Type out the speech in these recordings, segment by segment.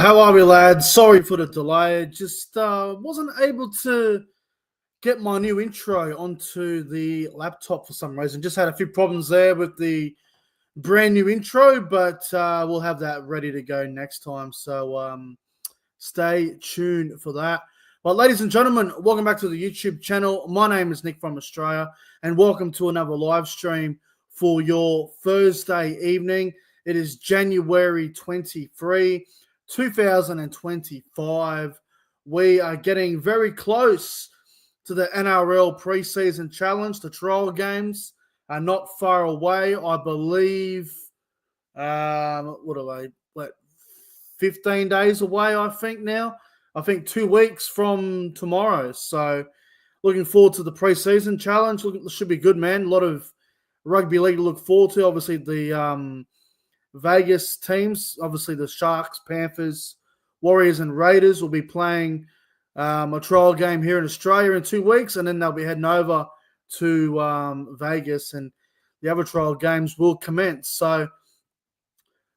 How are we, lads? Sorry for the delay. Just wasn't able to get my new intro onto the laptop for some reason. Just had a few problems there with the brand new intro, but we'll have that ready to go next time. So stay tuned for that. Well, ladies and gentlemen, welcome back to the YouTube channel. My name is Nick from Australia, and welcome to another live stream for your Thursday evening. It is January 23, 2025. We are getting very close to the NRL preseason challenge. The trial games are not far away. I believe, 15 days away, I think now. I think 2 weeks from tomorrow. So looking forward to the preseason challenge. It should be good, man. A lot of rugby league to look forward to. Obviously, the Vegas teams, obviously the Sharks, Panthers, Warriors, and Raiders will be playing a trial game here in Australia in 2 weeks, and then they'll be heading over to Vegas, and the other trial games will commence. So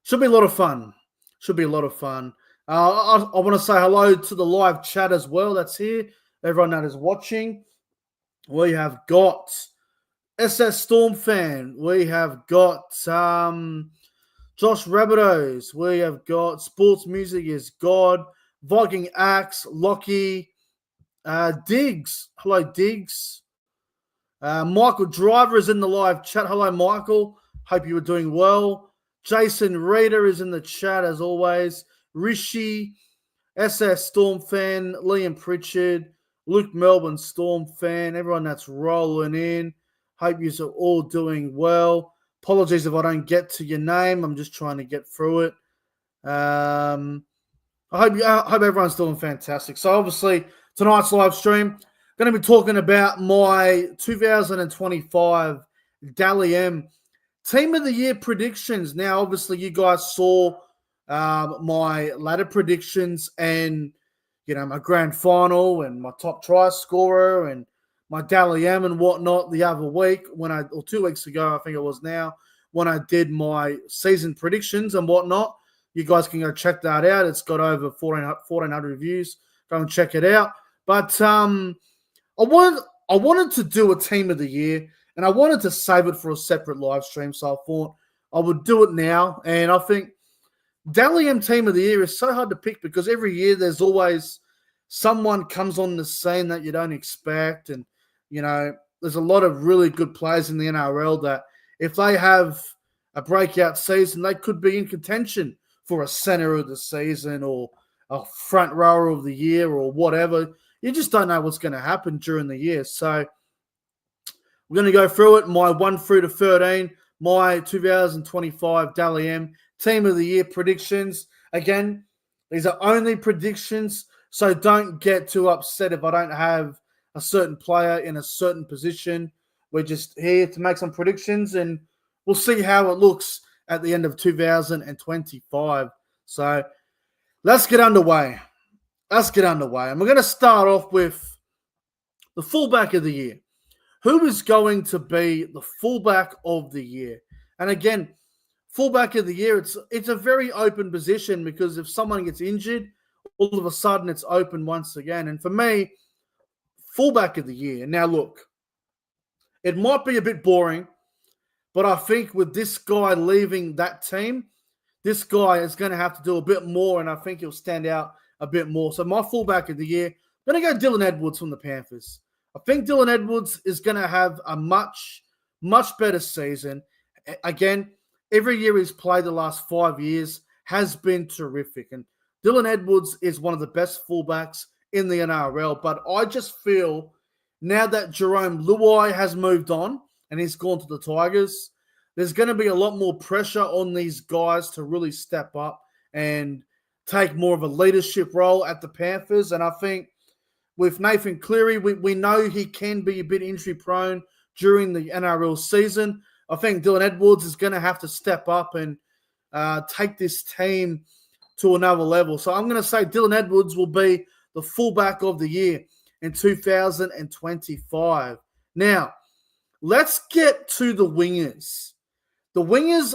should be a lot of fun. I want to say hello to the live chat as well that's here, everyone that is watching. We have got SS Storm Fan. We have got Josh Rabbitohs. We have got Sports Music is God, Viking Axe, Lockie, Diggs. Hello, Diggs. Michael Driver is in the live chat. Hello, Michael. Hope you are doing well. Jason Reader is in the chat as always. Rishi, SS Storm Fan, Liam Pritchard, Luke Melbourne Storm Fan, everyone that's rolling in. Hope you are all doing well. Apologies if I don't get to your name. I'm just trying to get through it. I hope everyone's doing fantastic. So obviously tonight's live stream, going to be talking about my 2025 Dally M Team of the Year predictions. Now, obviously, you guys saw my ladder predictions and, my grand final and my top try scorer and my Dally M and whatnot the other week or 2 weeks ago, I think it was now, when I did my season predictions and whatnot. You guys can go check that out. It's got over 1,400 views. Go and check it out. But I wanted to do a Team of the Year, and I wanted to save it for a separate live stream, so I thought I would do it now. And I think Dally M Team of the Year is so hard to pick because every year there's always someone comes on the scene that you don't expect. And, there's a lot of really good players in the NRL that if they have a breakout season, they could be in contention for a center of the season or a front rower of the year or whatever. You just don't know what's going to happen during the year. So we're going to go through it, my 1 through to 13, my 2025 Dally M Team of the Year predictions. Again, these are only predictions, so don't get too upset if I don't have a certain player in a certain position. We're just here to make some predictions, and we'll see how it looks at the end of 2025. So let's get underway. And we're going to start off with the fullback of the year. Who is going to be the fullback of the year? And again, fullback of the year, it's a very open position because if someone gets injured, all of a sudden it's open once again. And for me, fullback of the year. Now look, it might be a bit boring, but I think with this guy leaving that team, this guy is going to have to do a bit more, and I think he'll stand out a bit more. So my fullback of the year, I'm going to go Dylan Edwards from the Panthers. I think Dylan Edwards is going to have a much, much better season. Again, every year he's played the last 5 years has been terrific. And Dylan Edwards is one of the best fullbacks in the NRL. But I just feel now that Jerome Luai has moved on and he's gone to the Tigers, there's going to be a lot more pressure on these guys to really step up and take more of a leadership role at the Panthers. And I think with Nathan Cleary, we know he can be a bit injury prone during the NRL season. I think Dylan Edwards is going to have to step up and take this team to another level. So I'm going to say Dylan Edwards will be the fullback of the year in 2025. Now, let's get to the wingers. The wingers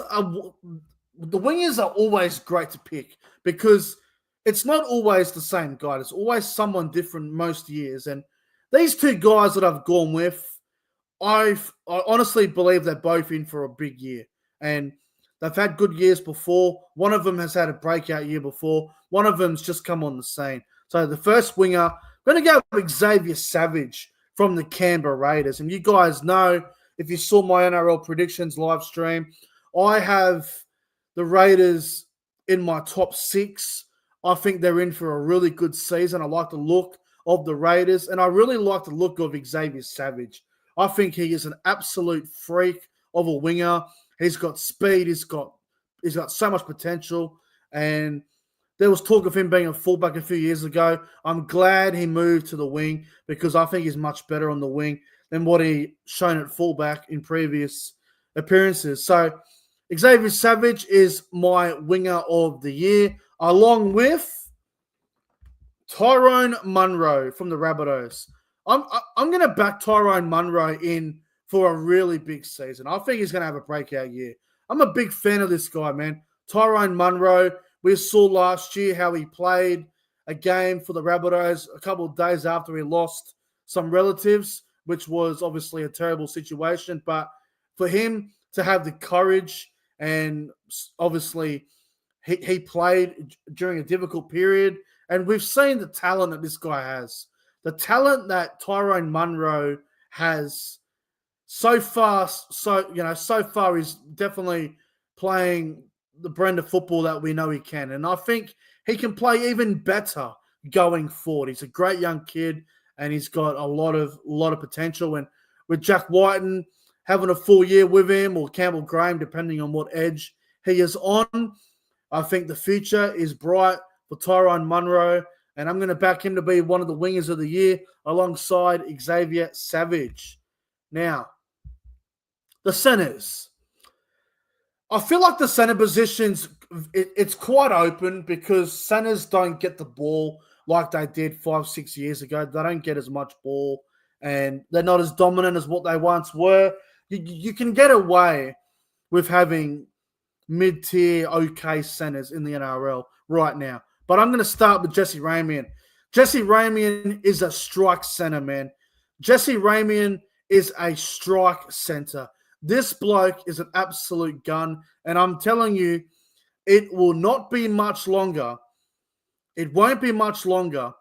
are always great to pick because it's not always the same guy. It's always someone different most years. And these two guys that I've gone with, I honestly believe they're both in for a big year. And they've had good years before. One of them has had a breakout year before. One of them's just come on the scene. So the first winger, I'm going to go with Xavier Savage from the Canberra Raiders. And you guys know, if you saw my NRL predictions live stream, I have the Raiders in my top 6. I think they're in for a really good season. I like the look of the Raiders, and I really like the look of Xavier Savage. I think he is an absolute freak of a winger. He's got speed. He's got so much potential. And there was talk of him being a fullback a few years ago. I'm glad he moved to the wing because I think he's much better on the wing than what he shown at fullback in previous appearances. So Xavier Savage is my winger of the year, along with Tyrone Munro from the Rabbitohs. I'm going to back Tyrone Munro in for a really big season. I think he's going to have a breakout year. I'm a big fan of this guy, man. Tyrone Munro, we saw last year how he played a game for the Rabbitohs a couple of days after he lost some relatives, which was obviously a terrible situation. But for him to have the courage, and obviously he played during a difficult period, and we've seen the talent that this guy has. The talent that Tyrone Munro has so far he's definitely playing the brand of football that we know he can. And I think he can play even better going forward. He's a great young kid, and he's got a lot of potential. And with Jack Whiten having a full year with him, or Campbell Graham, depending on what edge he is on, I think the future is bright for Tyrone Munro, and I'm going to back him to be one of the wingers of the year alongside Xavier Savage. Now, the centers. I feel like the center positions, it's quite open because centers don't get the ball like they did 5-6 years ago. They don't get as much ball, and they're not as dominant as what they once were. You can get away with having mid-tier okay centers in the NRL right now. But I'm going to start with Jesse Ramian. Jesse Ramian is a strike center, man. Jesse Ramian is a strike center. This bloke is an absolute gun, and I'm telling you, it will not be much longer. It won't be much longer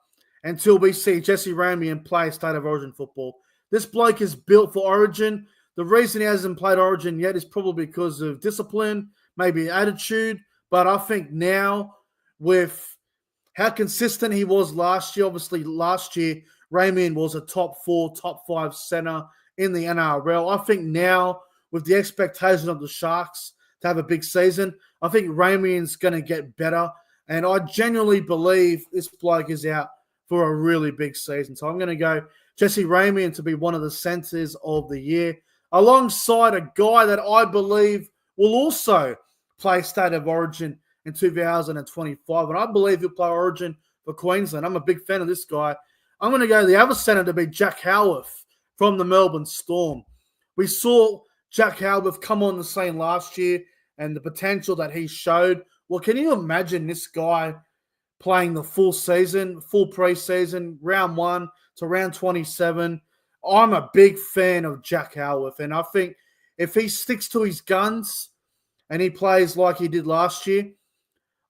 until we see Jesse Ramian play State of Origin football. This bloke is built for Origin. The reason he hasn't played Origin yet is probably because of discipline, maybe attitude, but I think now with how consistent he was last year, obviously last year, Ramian was a top 4, top 5 center in the NRL. I think now, with the expectation of the Sharks to have a big season, I think Ramian's going to get better. And I genuinely believe this bloke is out for a really big season. So I'm going to go Jesse Ramian to be one of the centers of the year, alongside a guy that I believe will also play State of Origin in 2025. And I believe he'll play Origin for Queensland. I'm a big fan of this guy. I'm going to go the other centre to be Jack Howarth from the Melbourne Storm. We saw Jack Howarth come on the scene last year and the potential that he showed. Well, can you imagine this guy playing the full season, full preseason, round 1 to round 27? I'm a big fan of Jack Howarth, and I think if he sticks to his guns and he plays like he did last year,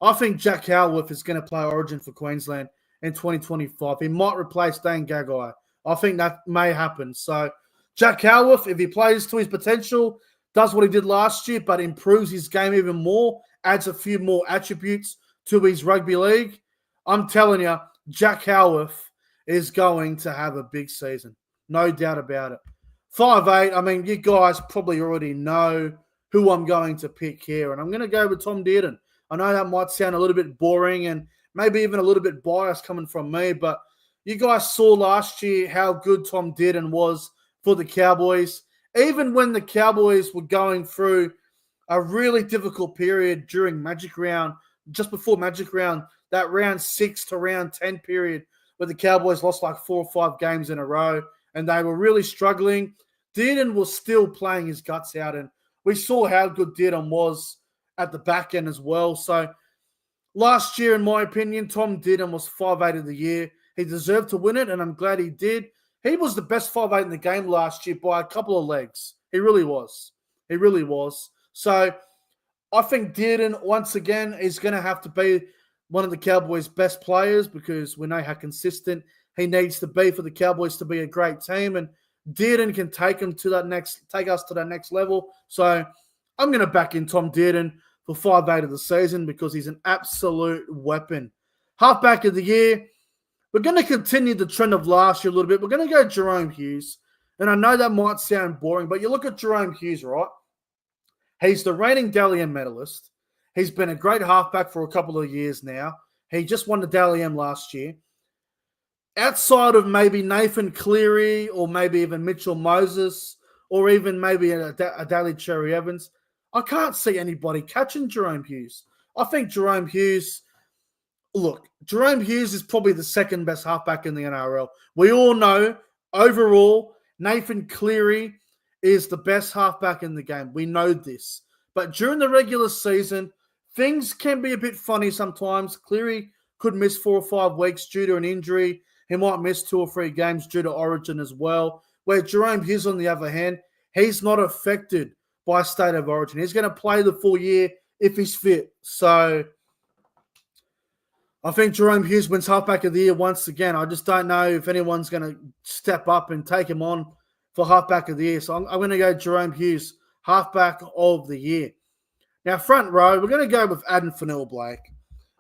I think Jack Howarth is going to play Origin for Queensland in 2025. He might replace Dane Gagai. I think that may happen. So Jack Howarth, if he plays to his potential, does what he did last year, but improves his game even more, adds a few more attributes to his rugby league, I'm telling you, Jack Howarth is going to have a big season. No doubt about it. 5'8", I mean, you guys probably already know who I'm going to pick here, and I'm going to go with Tom Dearden. I know that might sound a little bit boring and maybe even a little bit biased coming from me, but you guys saw last year how good Tom Dearden was for the Cowboys. Even when the Cowboys were going through a really difficult period during Magic Round, just before Magic Round, that round 6 to round 10 period where the Cowboys lost like 4 or 5 games in a row and they were really struggling, Dearden was still playing his guts out, and we saw how good Dearden was at the back end as well. So Last year, in my opinion, Tom Dearden was 5'8" of the year. He deserved to win it, and I'm glad he did. He was the best 5'8" in the game last year by a couple of legs. He really was. He really was. So I think Dearden, once again, is going to have to be one of the Cowboys' best players because we know how consistent he needs to be for the Cowboys to be a great team. And Dearden can take us to that next level. So I'm going to back in Tom Dearden for 5'8" of the season because he's an absolute weapon. Halfback of the year, we're going to continue the trend of last year a little bit. We're going to go Jerome Hughes. And I know that might sound boring, but you look at Jerome Hughes, right? He's the reigning Dally M medalist. He's been a great halfback for a couple of years now. He just won the Dally M last year. Outside of maybe Nathan Cleary or maybe even Mitchell Moses or even maybe a Daly Cherry Evans, I can't see anybody catching Jerome Hughes. I think Jerome Hughes is probably the second best halfback in the NRL. We all know, overall, Nathan Cleary is the best halfback in the game. We know this. But during the regular season, things can be a bit funny sometimes. Cleary could miss 4 or 5 weeks due to an injury. He might miss 2 or 3 games due to Origin as well. Where Jerome Hughes, on the other hand, he's not affected by state of origin. He's going to play the full year if he's fit. So I think Jerome Hughes wins halfback of the year once again. I just don't know if anyone's going to step up and take him on for halfback of the year. So I'm going to go Jerome Hughes, halfback of the year. Now, front row, we're going to go with Addin Fonua-Blake.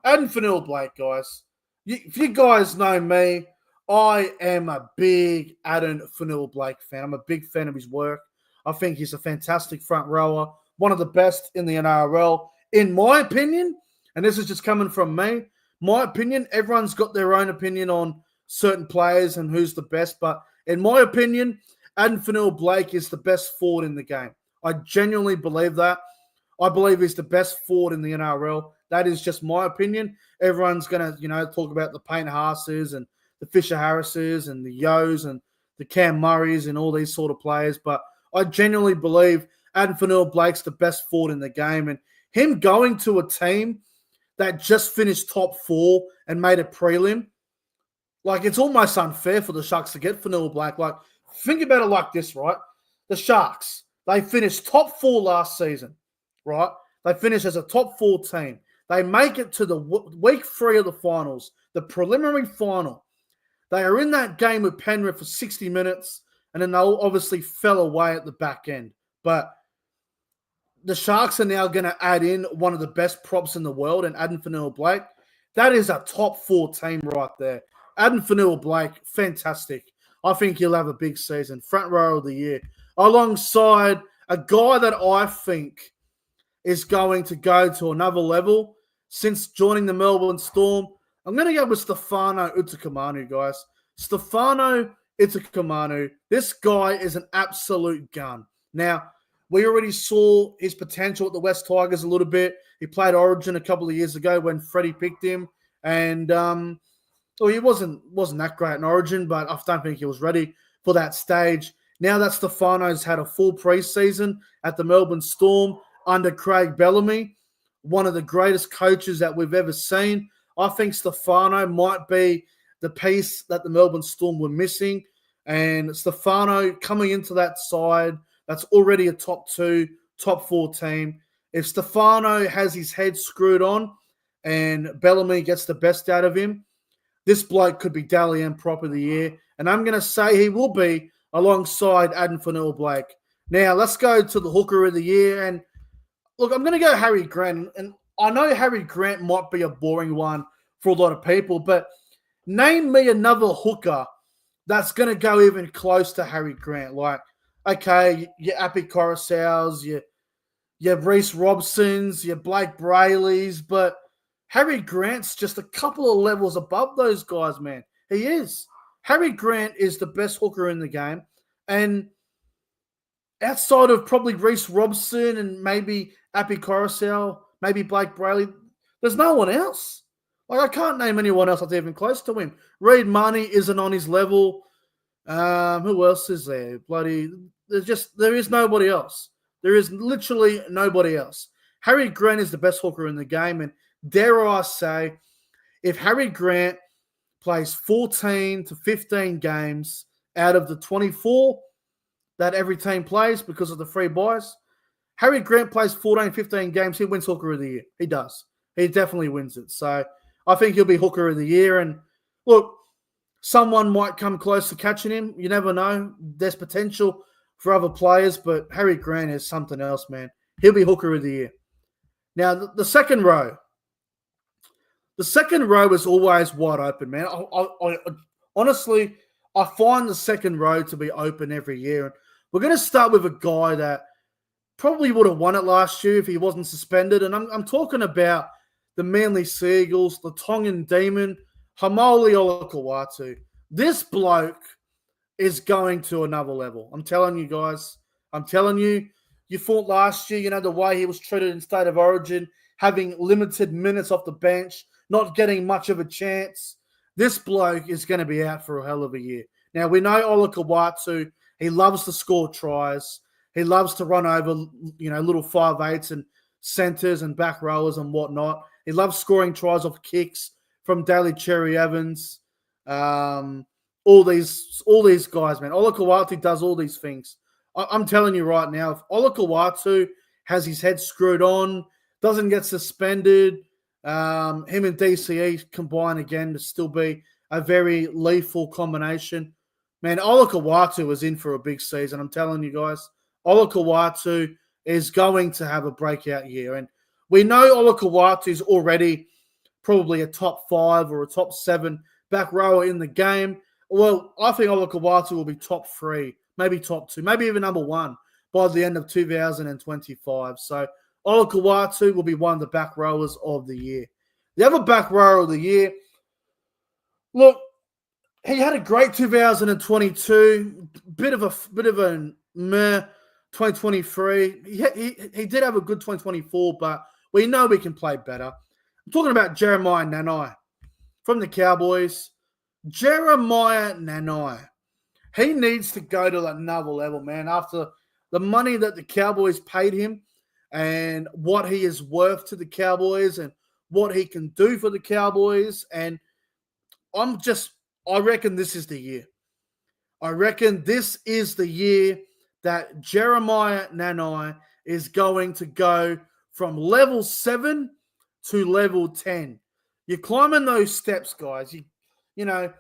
Addin Fonua-Blake, guys. If you guys know me, I am a big Addin Fonua-Blake fan. I'm a big fan of his work. I think he's a fantastic front rower, one of the best in the NRL. In my opinion, and this is just coming from me, my opinion, everyone's got their own opinion on certain players and who's the best. But in my opinion, Addin Fonua-Blake is the best forward in the game. I genuinely believe that. I believe he's the best forward in the NRL. That is just my opinion. Everyone's going to, talk about the Payne Haas's and the Fisher Harris's and the Yos and the Cam Murrays and all these sort of players. But I genuinely believe Addin Fonua-Blake's the best forward in the game. And him going to a team that just finished top 4 and made a prelim, it's almost unfair for the Sharks to get Fonua-Blake. Think about it like this, right? The Sharks, they finished top 4 last season, right? They finished as a top 4 team. They make it to the week 3 of the finals, the preliminary final. They are in that game with Penrith for 60 minutes, and then they obviously fell away at the back end. But the Sharks are now going to add in one of the best props in the world, and Addin Fonua-Blake. That is a top 4 team right there. Addin Fonua-Blake, fantastic. I think he'll have a big season. Front row of the year. Alongside a guy that I think is going to go to another level since joining the Melbourne Storm. I'm going to go with Stefano Utoikamanu, guys. Stefano Utoikamanu. This guy is an absolute gun. Now, we already saw his potential at the West Tigers a little bit. He played Origin a couple of years ago when Freddie picked him. And he wasn't that great in Origin, but I don't think he was ready for that stage. Now that Stefano's had a full preseason at the Melbourne Storm under Craig Bellamy, one of the greatest coaches that we've ever seen, I think Stefano might be the piece that the Melbourne Storm were missing. And Stefano coming into that side, that's already a top 2, top 4 team. If Stefano has his head screwed on and Bellamy gets the best out of him, this bloke could be Dally M Prop of the Year. And I'm going to say he will be alongside Addin Fonua-Blake. Now, let's go to the Hooker of the Year. And look, I'm going to go Harry Grant. And I know Harry Grant might be a boring one for a lot of people, but name me another hooker that's going to go even close to Harry Grant. Okay, your Api Korosaus, your Reece Robsons, your Blake Brayleys, but Harry Grant's just a couple of levels above those guys, man. He is. Harry Grant is the best hooker in the game. And outside of probably Reece Robson and maybe Api Korosaus, maybe Blake Brayley, there's no one else. I can't name anyone else that's even close to him. Reed Money isn't on his level. Who else is there? There is nobody else. There is literally nobody else. Harry Grant is the best hooker in the game, and dare I say, if Harry Grant plays 14 to 15 games out of the 24 that every team plays because of the free buys, Harry Grant plays 14, 15 games, he wins Hooker of the Year. He does. He definitely wins it. So I think he'll be Hooker of the Year. And look, someone might come close to catching him. You never know. There's potential for other players, but Harry Grant is something else, man. He'll be Hooker of the Year. Now, the second row. The second row is always wide open, man. Honestly, I find the second row to be open every year. And we're going to start with a guy that probably would have won it last year if he wasn't suspended. And I'm talking about the Manly Seagulls, the Tongan Demon, Haumole Olakau'atu. This bloke is going to another level. I'm telling you guys. I'm telling you. You thought last year, the way he was treated in State of Origin, having limited minutes off the bench, not getting much of a chance. This bloke is going to be out for a hell of a year. Now, we know Olakau'atu, he loves to score tries. He loves to run over, little 5'8" and centers and back rowers and whatnot. He loves scoring tries off kicks from Daly Cherry Evans. All these guys, man. Olakau'atu does all these things. I'm telling you right now, if Olakau'atu has his head screwed on, doesn't get suspended, him and DCE combine again to still be a very lethal combination. Man, Olakau'atu is in for a big season. I'm telling you guys, Olakau'atu is going to have a breakout year. And we know Olakau'atu is already probably a top 5 or a top 7 back rower in the game. Well, I think Olakau'atu will be top 3, maybe top 2, maybe even number 1 by the end of 2025. So Olakau'atu will be one of the back rowers of the year. The other back rower of the year, look, he had a great 2022, bit of a meh 2023. He did have a good 2024, but we know we can play better. I'm talking about Jeremiah Nanai from the Cowboys. Jeremiah Nanai. He needs to go to another level, man, after the money that the Cowboys paid him and what he is worth to the Cowboys and what he can do for the Cowboys. And I reckon this is the year. I reckon this is the year that Jeremiah Nanai is going to go from level 7 to level 10. You're climbing those steps, guys. You're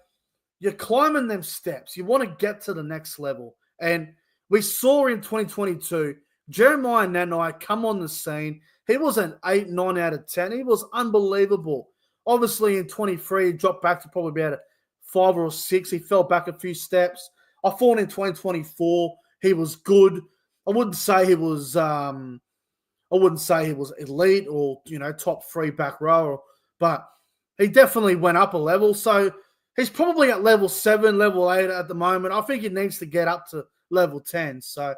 climbing them steps. You want to get to the next level. And we saw in 2022, Jeremiah Nanai come on the scene. He was an 8, 9 out of 10. He was unbelievable. Obviously, in 23, he dropped back to probably about a 5 or 6. He fell back a few steps. I thought in 2024, he was good. I wouldn't say he was elite or, top 3 back row, but he definitely went up a level. So he's probably at level 7, level 8 at the moment. I think he needs to get up to level 10. So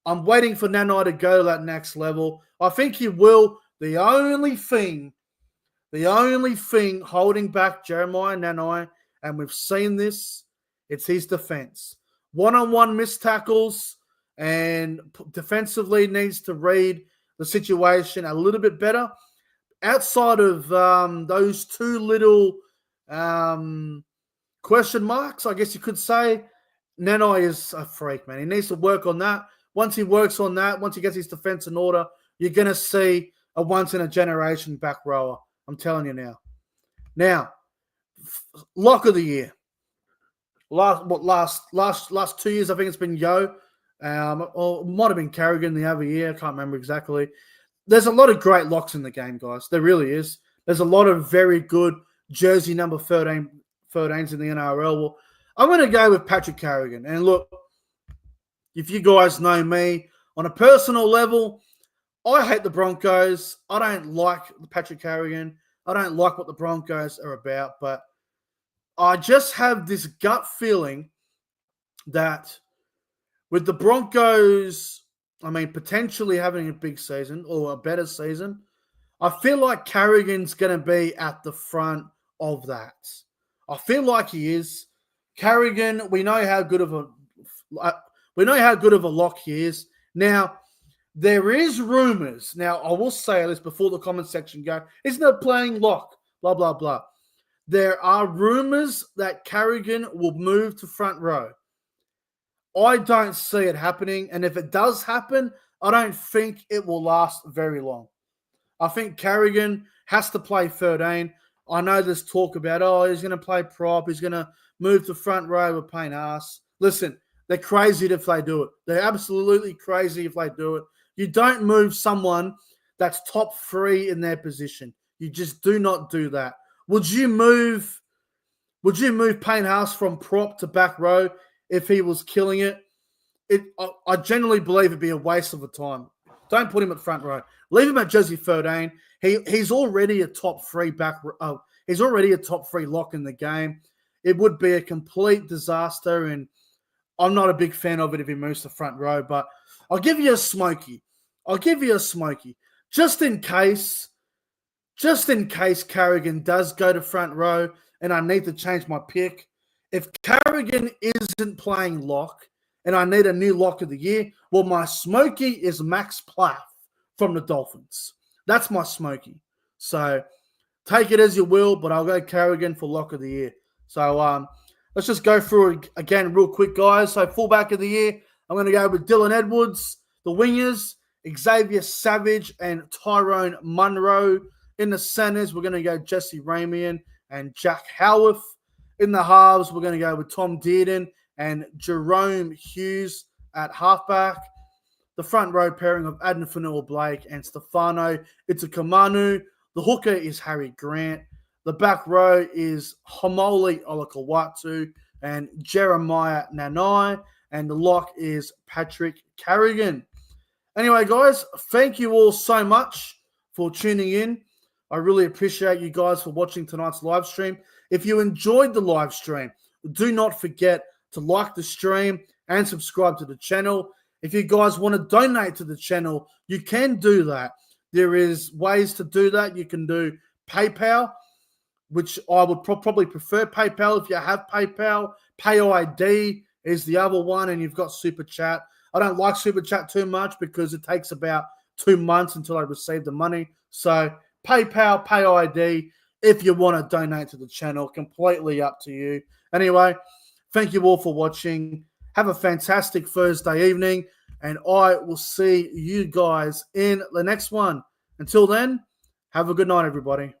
I'm waiting for Nanai to go to that next level. I think he will. The only thing holding back Jeremiah Nanai, and we've seen this, it's his defense. One-on-one missed tackles, and defensively needs to read the situation a little bit better. Outside of those 2 little question marks, I guess you could say, Nanai is a freak, man. He needs to work on that. Once he works on that, once he gets his defense in order, you're going to see a once-in-a-generation back rower. I'm telling you now. Now, lock of the year. Last 2 years, I think it's been Yo. Or it might have been Carrigan the other year. I can't remember exactly. There's a lot of great locks in the game, guys. There really is. There's a lot of very good jersey number 13s in the NRL. Well, I'm going to go with Patrick Carrigan. And look, if you guys know me, on a personal level, I hate the Broncos. I don't like Patrick Carrigan. I don't like what the Broncos are about. But I just have this gut feeling that with the Broncos, potentially having a big season or a better season, I feel like Carrigan's going to be at the front of that. I feel like he is. Carrigan, we know how good of a lock he is. Now, There is rumors. Now, I will say this before the comment section go, isn't it playing lock? Blah, blah, blah. There are rumors that Carrigan will move to front row. I don't see it happening. And if it does happen, I don't think it will last very long. I think Carrigan has to play 13. I know there's talk about, he's going to play prop. He's going to move to front row with Payne Haas. Listen, they're crazy if they do it. They're absolutely crazy if they do it. You don't move someone that's top 3 in their position. You just do not do that. Would you move Payne Haas from prop to back row if he was killing it? I generally believe it'd be a waste of a time. Don't put him at front row. Leave him at jersey 13. He's already a top 3 back. He's already a top 3 lock in the game. It would be a complete disaster, and I'm not a big fan of it if he moves to front row. But I'll give you a smoky. Just in case Carrigan does go to front row and I need to change my pick. If Carrigan isn't playing lock and I need a new lock of the year, well, my smoky is Max Plath from the Dolphins. That's my smoky. So take it as you will, but I'll go Carrigan for lock of the year. So let's just go through it again real quick, guys. So fullback of the year, I'm going to go with Dylan Edwards. The wingers, Xavier Savage and Tyrone Munro. In the centers, we're going to go Jesse Ramian and Jack Howarth. In the halves, we're going to go with Tom Dearden and Jerome Hughes at halfback. The front row pairing of Adnan Fanua-Blake and Stefano Itakamanu. The hooker is Harry Grant. The back row is Homole Olakawatu and Jeremiah Nanai. And the lock is Patrick Carrigan. Anyway, guys, thank you all so much for tuning in. I really appreciate you guys for watching tonight's live stream. If you enjoyed the live stream, do not forget to like the stream and subscribe to the channel. If you guys want to donate to the channel, you can do that. There is ways to do that. You can do PayPal, which I would probably prefer PayPal if you have PayPal. PayID is the other one, and you've got Super Chat. I don't like Super Chat too much because it takes about 2 months until I receive the money. So PayPal, PayID, if you want to donate to the channel, completely up to you. Anyway, thank you all for watching. Have a fantastic Thursday evening, and I will see you guys in the next one. Until then, have a good night, everybody.